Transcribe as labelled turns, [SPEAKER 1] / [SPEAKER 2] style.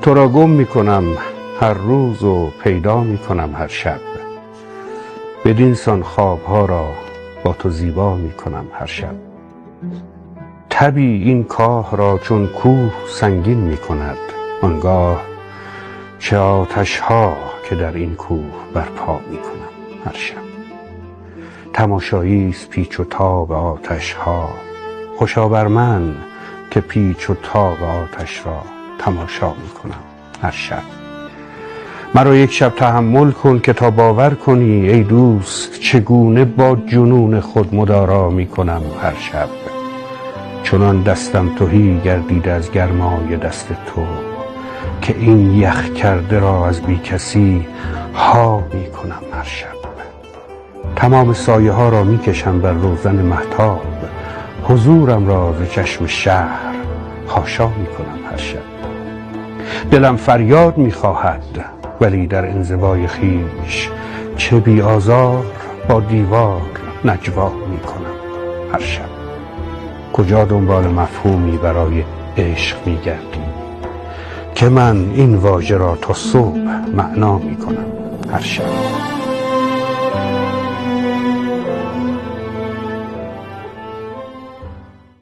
[SPEAKER 1] تو را گم می کنم هر روز و پیدا می کنم هر شب. بدین سان خوابها را با تو زیبا می کنم هر شب. تبی این کاه را چون کوه سنگین می کند، آنگاه چه آتشها که در این کوه برپا می کنم هر شب. تماشایی است پیچ و تاب آتشها، خوشا بر من که پیچ و تاب آتش را تماشا می کنم هر شب. مرا یک شب تحمل کن که تا باور کنی ای دوست چگونه با جنون خود مدارا می کنم هر شب. چنان دستم تهی گردیده از گرمای دست تو که این یخ کرده را از بی کسی ها می کنم هر شب. تمام سایه ها را می کشم بر روزن مهتاب، حضورم را ز چشم شهر خاشا می کنم هر شب. دلم فریاد می خواهد ولی در انزوای خویش چه بی آزار با دیوار نجوا می کنم هر شب. کجا دنبال مفهومی برای عشق می گردی که من این واژه را تا صبح معنا می کنم هر شب.